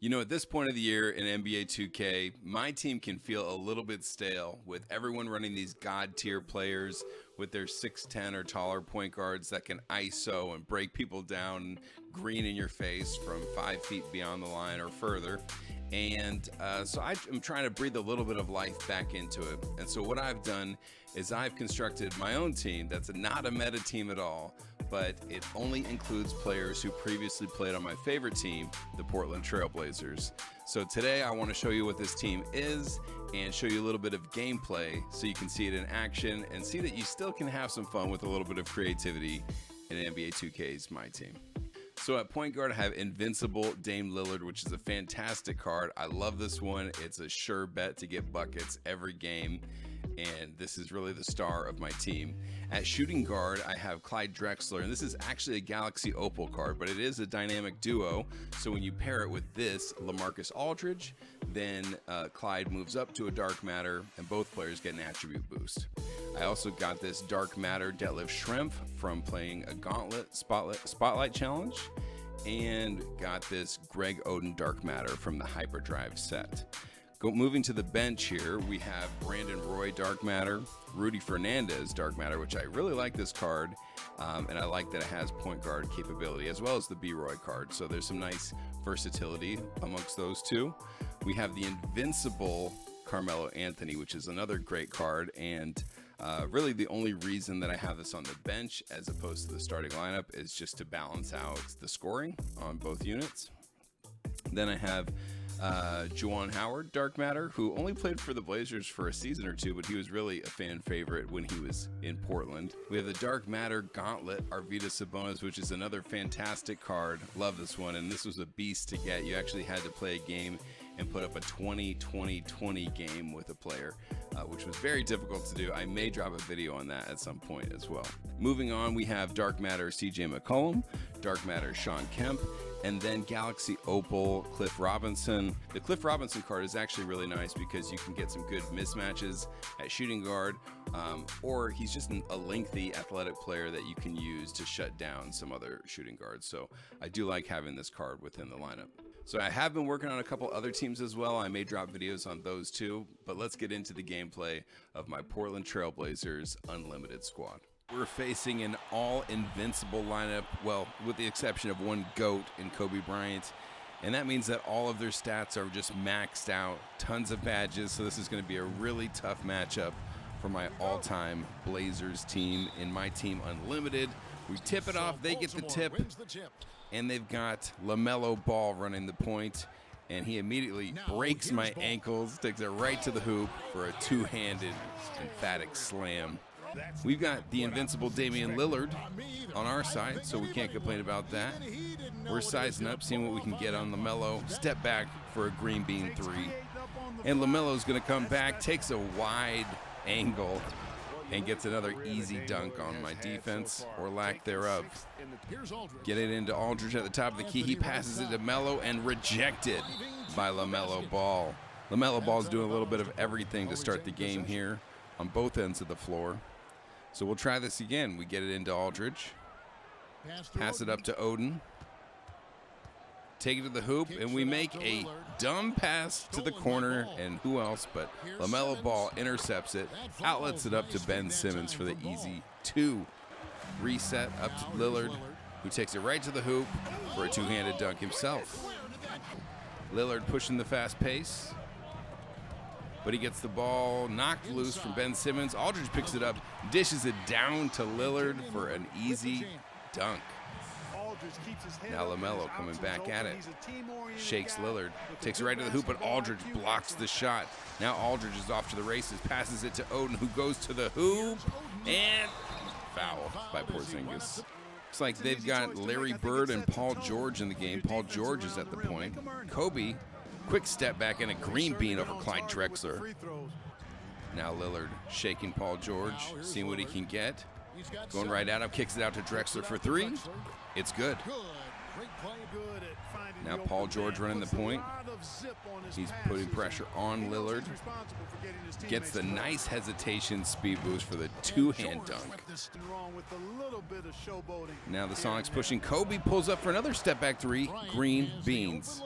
You know, at this point of the year in NBA 2K, my team can feel a little bit stale with everyone running these god tier players with their 6'10 or taller point guards that can ISO and break people down green in your face from 5 feet beyond the line or further. And so I'm trying to breathe a little bit of life back into it. And so what I've done is I've constructed my own team that's not a meta team at all, but it only includes players who previously played on my favorite team, the Portland Trail Blazers. So today I want to show you what this team is and show you a little bit of gameplay so you can see it in action and see that you still can have some fun with a little bit of creativity in NBA 2K's MyTeam. So at point guard, I have Invincible Dame Lillard, which is a fantastic card. I love this one. It's a sure bet to get buckets every game, and this is really the star of my team. At shooting guard, I have Clyde Drexler, and this is actually a Galaxy Opal card, but it is a dynamic duo. So when you pair it with this LaMarcus Aldridge, then Clyde moves up to a dark matter, and both players get an attribute boost. I also got this Dark Matter Deadlift Shrimp from playing a Gauntlet Spotlight Challenge, and got this Greg Oden Dark Matter from the Hyperdrive set. Moving to the bench here, we have Brandon Roy Dark Matter, Rudy Fernandez Dark Matter, which I really like this card, and I like that it has point guard capability, as well as the B-Roy card, so there's some nice versatility amongst those two. We have the Invincible Carmelo Anthony, which is another great card, and really the only reason that I have this on the bench as opposed to the starting lineup is just to balance out the scoring on both units. Then I have Juwan Howard, Dark Matter, who only played for the Blazers for a season or two, but he was really a fan favorite when he was in Portland. We have the Dark Matter Gauntlet, Arvydas Sabonis, which is another fantastic card. Love this one, and this was a beast to get. You actually had to play a game and put up a 20-20-20 game with a player, which was very difficult to do. I may drop a video on that at some point as well. Moving on, we have Dark Matter CJ McCollum, Dark Matter Sean Kemp, and then Galaxy Opal Cliff Robinson. The Cliff Robinson card is actually really nice because you can get some good mismatches at shooting guard, or he's just a lengthy athletic player that you can use to shut down some other shooting guards. So I do like having this card within the lineup. So I have been working on a couple other teams as well. I may drop videos on those too, but let's get into the gameplay of my Portland Trail Blazers Unlimited squad. We're facing an all-invincible lineup, well, with the exception of one GOAT in Kobe Bryant, and that means that all of their stats are just maxed out, tons of badges, so this is going to be a really tough matchup for my all-time Blazers team in MyTeam Unlimited. We tip it off, they get the tip, and they've got LaMelo Ball running the point, and he immediately breaks my ankles, takes it right to the hoop for a two-handed emphatic slam. We've got the Invincible Damian Lillard on our side, so we can't complain about that. We're sizing up, seeing what we can get on LaMelo. Step back for a green bean three. And LaMelo's going to come back, takes a wide angle, and gets another easy dunk on my defense, or lack thereof. Get it into Aldridge at the top of the key. He passes it to Melo, and rejected by LaMelo Ball. LaMelo Ball's doing a little bit of everything to start the game here on both ends of the floor. So we'll try this again. We get it into Aldridge, pass it up to Oden, take it to the hoop, and we make a dumb pass to the corner, and who else but LaMelo Ball intercepts it, outlets it up to Ben Simmons for the easy two. Reset up to Lillard, who takes it right to the hoop for a two-handed dunk himself. Lillard pushing the fast pace, but he gets the ball knocked loose from Ben Simmons. Aldridge picks it up, dishes it down to Lillard for an easy dunk. Now LaMelo coming back at it. Shakes Lillard, takes it right to the hoop, but Aldridge blocks the shot. Now Aldridge is off to the races, passes it to Oden, who goes to the hoop, and foul by Porzingis. Looks like they've got Larry Bird and Paul George in the game. Paul George is at the point. Kobe, quick step back and a green bean over Clyde Drexler. Now Lillard shaking Paul George, seeing what he can get. Going right at him, kicks it out to Drexler for three. It's good. Now Paul George running the point. He's putting pressure on Lillard. Gets the nice hesitation speed boost for the two-hand dunk. Now the Sonics pushing. Kobe pulls up for another step back three. Green beans.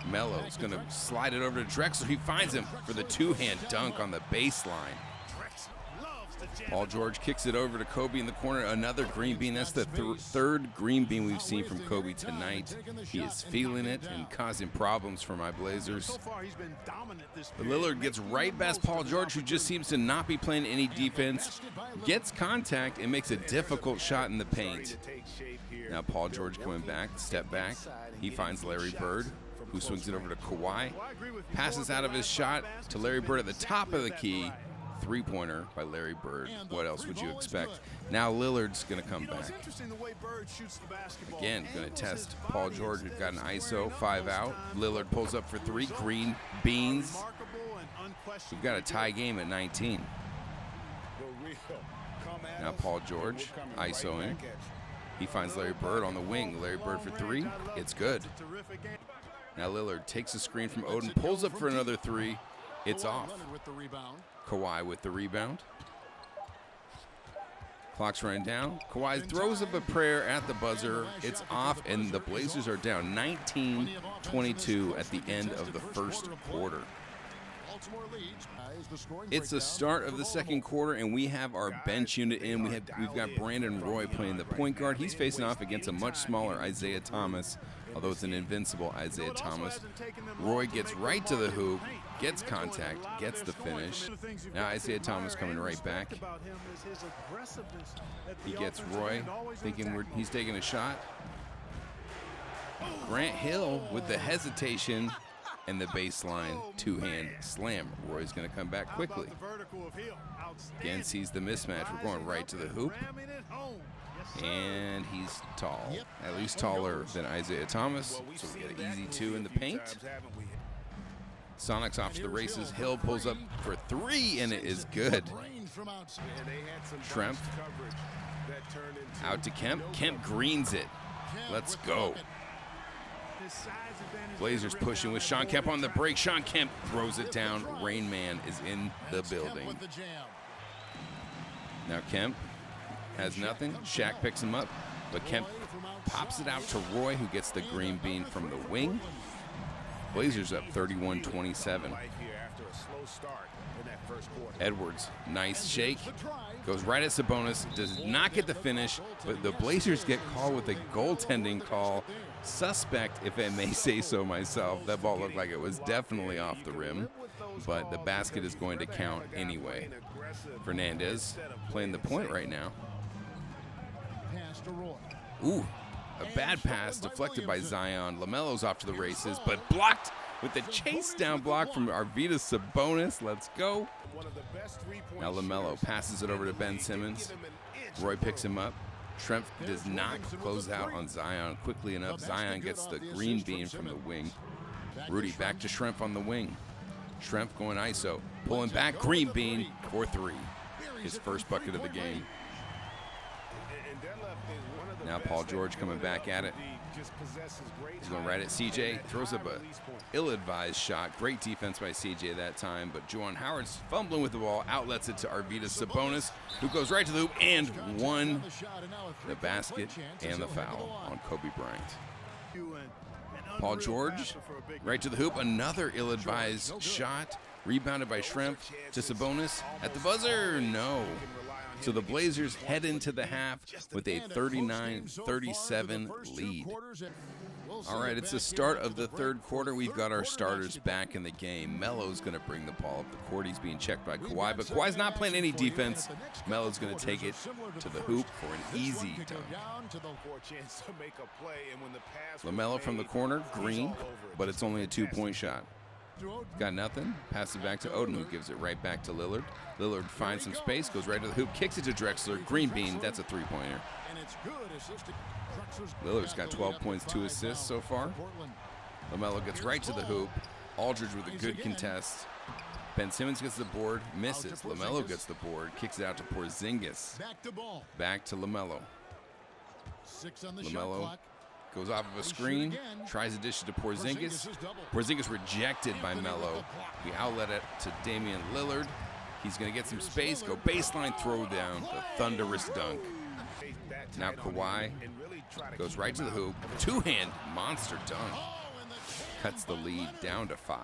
Melo's going to slide it over to Drexler. He finds him for the two-hand dunk on the baseline. Paul George kicks it over to Kobe in the corner. Another green bean. That's the third green bean we've seen from Kobe tonight. He is feeling it and causing problems for my Blazers. But Lillard gets right past Paul George, who just seems to not be playing any defense. Gets contact and makes a difficult shot in the paint. Now Paul George coming back, step back. He finds Larry Bird, who swings it over to Kawhi. Passes out of his shot to Larry Bird at the top of the key. Three-pointer by Larry Bird. What else would you expect? Now Lillard's going to come back. Again, going to test Paul George. We've got an ISO, 5 out. Lillard pulls up for three. Green beans. We've got a tie game at 19. Now Paul George, ISOing. He finds Larry Bird on the wing. Larry Bird for three. It's good. Now Lillard takes a screen from Odin, pulls up for another three. It's off. Kawhi with the rebound. Clock's running down. Kawhi throws up a prayer at the buzzer. It's off, and the Blazers are down 19-22 at the end of the first quarter. It's the start of the second quarter, and we have our bench unit in. We've got Brandon Roy playing the point guard. He's facing off against a much smaller Isaiah Thomas, although it's an invincible Isaiah Thomas. Roy gets right to the hoop, gets contact, gets the finish. Now Isaiah Thomas coming right back. He gets Roy, thinking he's taking a shot. Grant Hill with the hesitation and the baseline two-hand slam. Roy's going to come back quickly. Again, sees the mismatch. We're going right to the hoop. And he's tall, at least taller than Isaiah Thomas. So we get an easy two in the paint. Sonics off to the races. Hill pulls up for three, and it is good. Tremp out to Kemp. Kemp greens it. Let's go. Blazers pushing with Sean Kemp on the break. Sean Kemp throws it down. Rain Man is in the building. Now Kemp has nothing. Shaq picks him up, but Kemp pops it out to Roy, who gets the green bean from the wing. Blazers up 31-27. Edwards, nice shake. Goes right at Sabonis. Does not get the finish, but the Blazers get called with a goaltending call. Suspect, if I may say so myself. That ball looked like it was definitely off the rim, but the basket is going to count anyway. Fernandez playing the point right now. Ooh, a bad pass deflected by Zion. LaMelo's off to the races, but blocked with the chase down block from Arvydas Sabonis. Let's go. Now LaMelo passes it over to Ben Simmons. Roy picks him up. Tremp does not close out on Zion quickly enough. Zion gets the green bean from the wing. Rudy back to Schrempf on the wing. Schrempf going ISO. Pulling back, green bean for three. His first bucket of the game. Now Paul George coming back at it. He's going right at CJ. Throws up a ill-advised shot. Great defense by CJ that time, but Juwan Howard's fumbling with the ball. Outlets it to Arvydas Sabonis, who goes right to the hoop and won the basket and the foul on Kobe Bryant. Paul George right to the hoop. Another ill-advised shot. Rebounded by Schrempf to Sabonis at the buzzer. No. So the Blazers head into the half with a 39-37 lead. All right, it's the start of the third quarter. We've got our starters back in the game. Melo's going to bring the ball up the court. He's being checked by Kawhi, but Kawhi's not playing any defense. Melo's going to take it to the hoop for an easy dunk. LaMelo from the corner, green, but it's only a two-point shot. Got nothing. Pass it back to Odin, who gives it right back to Lillard. Lillard finds some space, goes right to the hoop, kicks it to Drexler. Green bean, that's a three-pointer. Lillard's got 12 points, 2 assists so far. LaMelo gets right to the hoop. Aldridge with a good contest. Ben Simmons gets the board, misses. LaMelo gets the board, kicks it out to Porzingis. Back to LaMelo. LaMelo goes off of a screen, tries to dish it to Porzingis. Porzingis rejected by Melo. We outlet it to Damian Lillard. He's going to get some space, go baseline throw down, the thunderous dunk. Now Kawhi goes right to the hoop. Two-hand monster dunk. cuts the lead down to 5.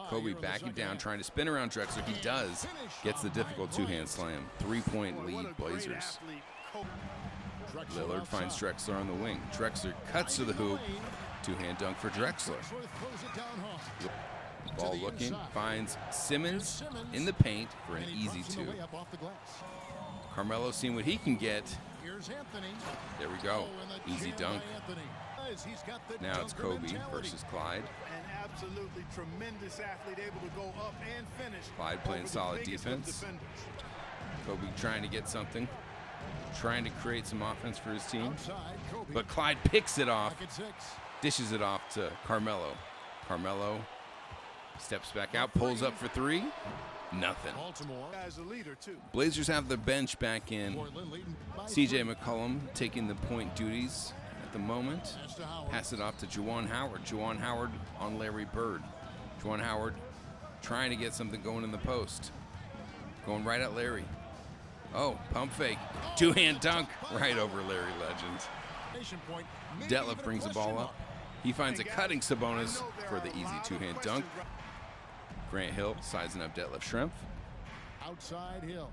Kobe backing down, trying to spin around Drexler. He does. Gets the difficult two-hand slam. 3-point lead, Blazers. Lillard finds Drexler on the wing. Drexler cuts to the hoop. Two-hand dunk for Drexler. Ball looking, finds Simmons in the paint for an easy 2. Carmelo seeing what he can get. There we go. Easy dunk. Now it's Kobe versus Clyde. Absolutely tremendous athlete, able to go up and finish. Clyde playing solid defense. Kobe trying to get something, trying to create some offense for his team. But Clyde picks it off, dishes it off to Carmelo. Carmelo steps back out, pulls up for 3. Nothing. Blazers have the bench back in. CJ McCollum taking the point duties at the moment. Pass it off to Juwan Howard. Juwan Howard on Larry Bird. Juwan Howard trying to get something going in the post. Going right at Larry. Oh, pump fake. Two-hand dunk right over Larry Legend. Detlef brings the ball up. He finds a cutting Sabonis for the easy two-hand dunk. Grant Hill sizing up Detlef Schrempf. Outside Hill.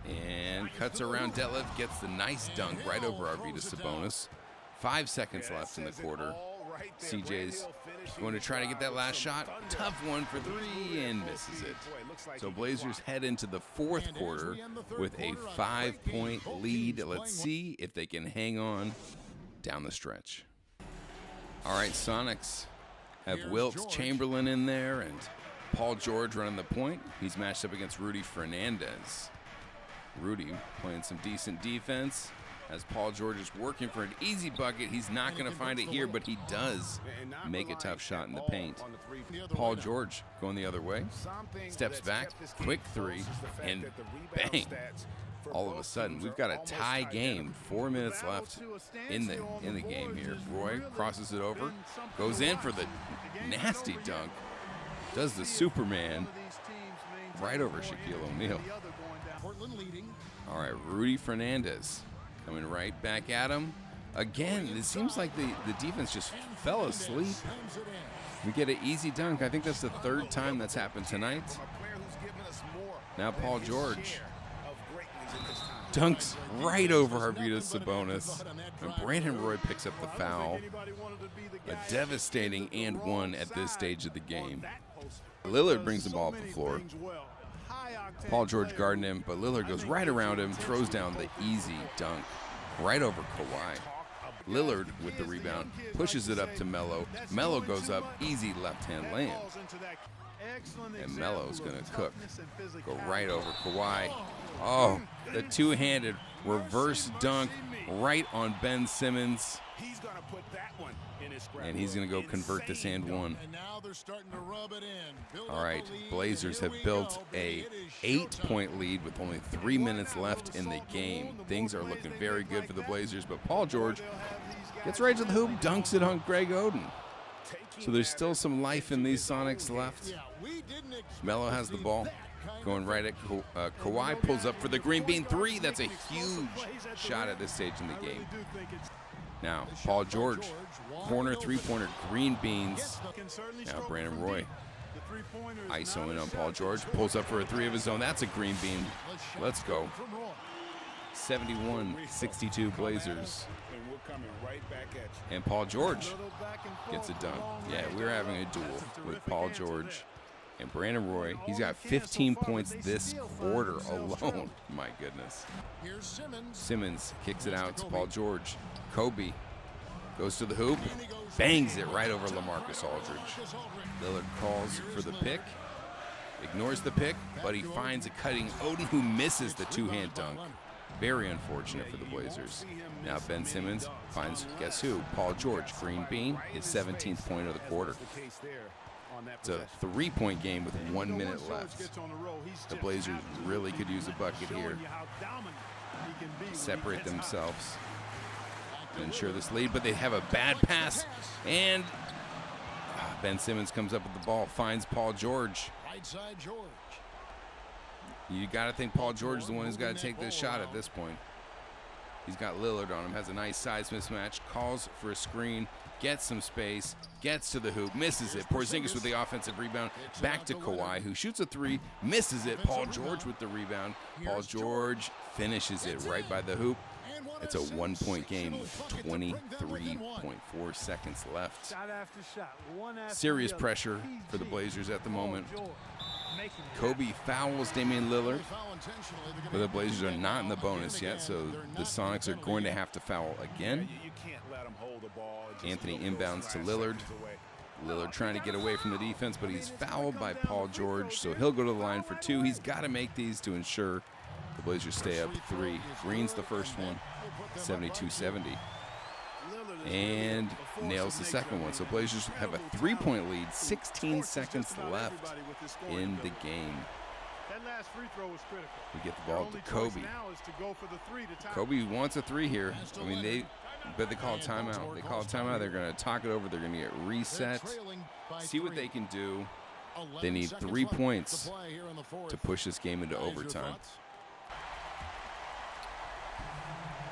And cuts around Detlef, gets the nice dunk right over Arvydas Sabonis. 5 seconds left in the quarter. CJ's going to try to get that last shot. Tough one for 3 and misses it. So Blazers head into the 4th quarter with a 5-point lead. Let's see if they can hang on down the stretch. All right, Sonics have Wilt Chamberlain in there and Paul George running the point. He's matched up against Rudy Fernandez. Rudy playing some decent defense as Paul George is working for an easy bucket. He's not going to find it here, but he does make a tough shot in the paint. Paul George going the other way, steps back, quick 3, and bang. All of a sudden, we've got a tie game. 4 minutes left in the game here. Roy crosses it over, goes in for the nasty dunk, does the Superman right over Shaquille O'Neal. All right, Rudy Fernandez coming right back at him. Again, it seems like the defense just fell asleep. We get an easy dunk. I think that's the 3rd time that's happened tonight. Now Paul George dunks right over Arvydas Sabonis. And Brandon Roy picks up the foul. A devastating and 1 at this stage of the game. Lillard brings the ball up the floor. Paul George guarding him, but Lillard goes right around him, throws down the easy dunk right over Kawhi. Lillard with the rebound, pushes it up to Melo. Melo goes up, easy left-hand layup. And Melo's gonna cook. Go right over Kawhi. Oh, the two-handed reverse dunk right on Ben Simmons. And he's gonna go convert this and 1. All right, Blazers have built a 8-point lead with only 3 minutes left in the game. Things are looking very good for the Blazers, but Paul George gets right to the hoop, dunks it on Greg Oden. So there's still some life in these Sonics left. Melo has the ball, going right at Kawhi, pulls up for the green bean 3. That's a huge shot at this stage in the game. Now, Paul George, corner 3-pointer, green beans. Now Brandon Roy, ISO in on Paul George, pulls up for a 3 of his own. That's a green bean. Let's go. 71-62 Blazers. And Paul George gets it done. Yeah, we're having a duel with Paul George and Brandon Roy. He's got 15 points this quarter alone. My goodness. Simmons kicks it out to Paul George. Kobe goes to the hoop, bangs it right over LaMarcus Aldridge. Lillard calls for the pick, ignores the pick, but he finds a cutting Oden who misses the two-hand dunk. Very unfortunate for the Blazers. Now Ben Simmons finds, guess who? Paul George, green bean, his 17th point of the quarter. It's a 3-point game with 1 minute left. The Blazers really could use a bucket here. Separate themselves to ensure this lead, but they have a bad pass, and Ben Simmons comes up with the ball, finds Paul George. You got to think Paul George is the one who's got to take this shot at this point. He's got Lillard on him, has a nice size mismatch, calls for a screen, gets some space, gets to the hoop, misses it. Porzingis with the offensive rebound, back to Kawhi, who shoots a three, misses it. Paul George with the rebound. Paul George finishes it right by the hoop. It's a 1-point game with 23.4 seconds left. Serious pressure for the Blazers at the moment. Kobe fouls Damian Lillard, but the Blazers are not in the bonus yet, so the Sonics are going to have to foul again. Anthony inbounds to Lillard. Lillard trying to get away from the defense, but he's fouled by Paul George, so he'll go to the line for two. He's got to make these to ensure the Blazers stay up three. Green's the first one, 72-70. And nails the second one. So Blazers have a 3-point lead, 16 seconds left in the game. We get the ball to Kobe. Kobe wants a three here. I mean, they call a timeout. They call a timeout. They're going to talk it over. They're going to get reset. See what they can do. They need 3 points to push this game into overtime.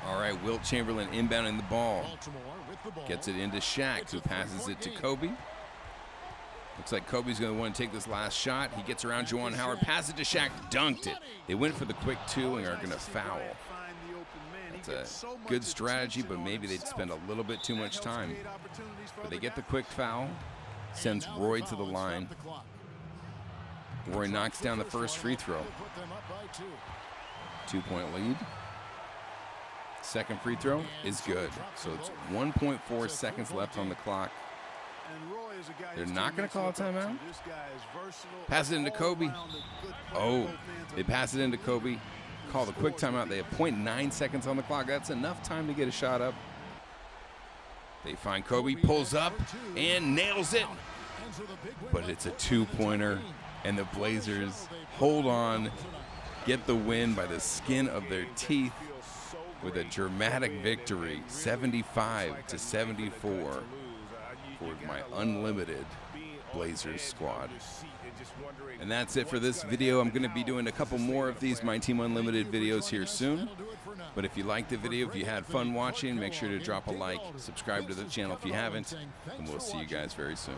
All right, Wilt Chamberlain inbounding the ball. Gets it into Shaq, who passes it to Kobe. Looks like Kobe's going to want to take this last shot. He gets around Juwan Howard, passes it to Shaq, dunked it. They went for the quick two and are going to foul. That's a good strategy, but maybe they'd spend a little bit too much time. But they get the quick foul, sends Roy to the line. Roy knocks down the first free throw. 2-point lead. Second free throw is good. So it's 1.4 seconds left on the clock. They're not going to call a timeout. Pass it into Kobe. Oh, they pass it into Kobe. Call the quick timeout. They have 0.9 seconds on the clock. That's enough time to get a shot up. They find Kobe, pulls up, and nails it. But it's a two-pointer, and the Blazers hold on, get the win by the skin of their teeth with a dramatic victory, 75-74 for my Unlimited Blazers squad. And that's it for this video. I'm going to be doing a couple more of these MyTeam Unlimited videos here soon. But if you liked the video, if you had fun watching, make sure to drop a like, subscribe to the channel if you haven't, and we'll see you guys very soon.